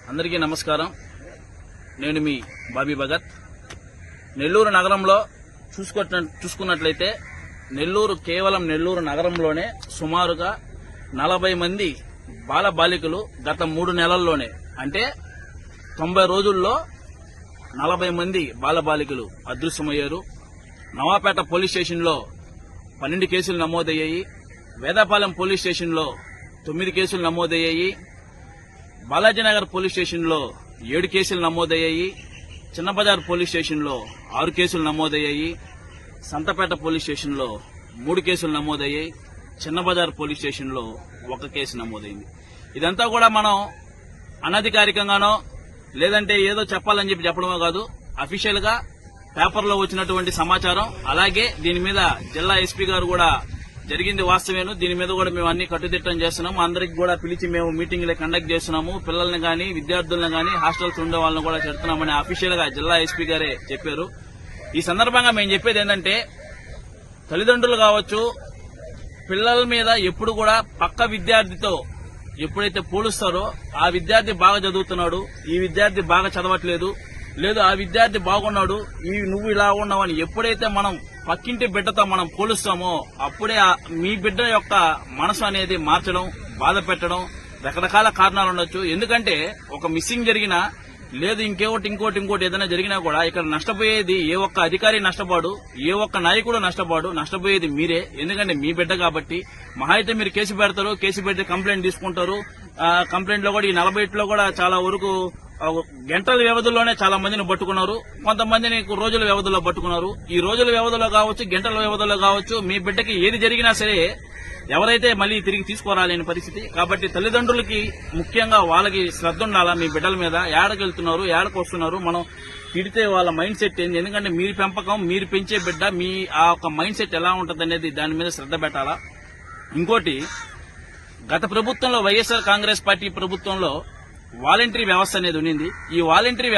అందరికీ నమస్కారం. నేను మీ బాబీ భగత్. నెల్లూరు నగరంలో చూసుకున్నట్లయితే కేవలం నెల్లూరు నగరంలోనే సుమారుగా 40 మంది బాలబాలికలు గత 3 నెలల్లోనే, అంటే 90 రోజుల్లో 40 మంది బాలబాలికలు అదృశ్యమయ్యారు. నవాపేట పోలీస్ స్టేషన్లో 12 కేసులు నమోదయ్యాయి. వేదాపాలెం పోలీస్ స్టేషన్లో 9 కేసులు నమోదయ్యాయి. బాలాజీనగర్ పోలీస్ స్టేషన్లో 7 కేసులు నమోదయ్యాయి. చిన్నబజార్ పోలీస్ స్టేషన్లో 6 కేసులు నమోదయ్యాయి. సంతపేట పోలీస్ స్టేషన్లో 3 కేసులు నమోదయ్యాయి. చిన్నబజార్ పోలీస్ స్టేషన్లో 1 కేసు నమోదైంది. ఇదంతా కూడా మనం అనధికారికంగానో లేదంటే ఏదో చెప్పాలని చెప్పడమో కాదు, అఫీషియల్ గా పేపర్లో వచ్చినటువంటి సమాచారం. అలాగే దీని మీద జిల్లా ఎస్పీ గారు కూడా జరిగింది వాస్తవేను, దీని మీద కూడా మేము అన్ని కట్టుదిట్టం చేస్తున్నాము. అందరికి కూడా పిలిచి మేము మీటింగ్లు కండక్ట్ చేస్తున్నాము. పిల్లల్ని గాని విద్యార్థులను గాని హాస్టల్స్ ఉండే వాళ్ళని కూడా చెప్తున్నామని అఫీషియల్ గా జిల్లా ఎస్పీ గారే చెప్పారు. ఈ సందర్భంగా మేము చెప్పేది ఏంటంటే, తల్లిదండ్రులు కావచ్చు, పిల్లల మీద ఎప్పుడు కూడా పక్క విద్యార్థితో ఎప్పుడైతే పోలుస్తారో, ఆ విద్యార్థి బాగా చదువుతున్నాడు, ఈ విద్యార్థి బాగా చదవట్లేదు, లేదు ఆ విద్యార్థి బాగున్నాడు, నువ్వు ఇలా ఉన్నావని ఎప్పుడైతే మనం పక్కింటి బిడ్డతో మనం పోలుస్తామో అప్పుడే మీ బిడ్డ యొక్క మనసు అనేది మార్చడం, బాధ పెట్టడం, రకరకాల కారణాలు ఉండొచ్చు. ఎందుకంటే ఒక మిస్సింగ్ జరిగినా లేదు ఇంకోటి ఏదైనా జరిగినా కూడా ఇక్కడ నష్టపోయేది ఏ ఒక్క అధికారి నష్టపోడు, ఏ ఒక్క నాయకుడు నష్టపోయేది మీరే. ఎందుకంటే మీ బిడ్డ కాబట్టి. మహా అయితే మీరు కేసు పెడతారు, కేసు పెడితే కంప్లైంట్ తీసుకుంటారు. కంప్లైంట్ లో కూడా ఈ 40 లో కూడా చాలా వరకు గంటల వ్యవధిలోనే చాలా మందిని పట్టుకున్నారు, కొంతమందిని రోజుల వ్యవధిలో పట్టుకున్నారు. ఈ రోజుల వ్యవధిలో కావచ్చు, గంటల వ్యవధిలో కావచ్చు, మీ బిడ్డకి ఏది జరిగినా సరే ఎవరైతే మళ్లీ తిరిగి తీసుకురాలేని పరిస్థితి. కాబట్టి తల్లిదండ్రులకి ముఖ్యంగా వాళ్ళకి శ్రద్ధ ఉండాలా మీ బిడ్డల మీద. ఏడకెళ్తున్నారు, ఏడకు వస్తున్నారు, మనం తిడితే వాళ్ళ మైండ్ సెట్ ఏంది, ఎందుకంటే మీరు పెంపకం, మీరు పెంచే బిడ్డ, మీ ఆ ఒక మైండ్ సెట్ ఎలా ఉంటుంది అనేది దాని మీద శ్రద్ధ పెట్టాలా. ఇంకోటి, గత ప్రభుత్వంలో వైఎస్ఆర్ కాంగ్రెస్ పార్టీ ప్రభుత్వంలో వాలంటరీ వ్యవస్థ అనేది ఉన్నింది. ఈ వాలంటరీ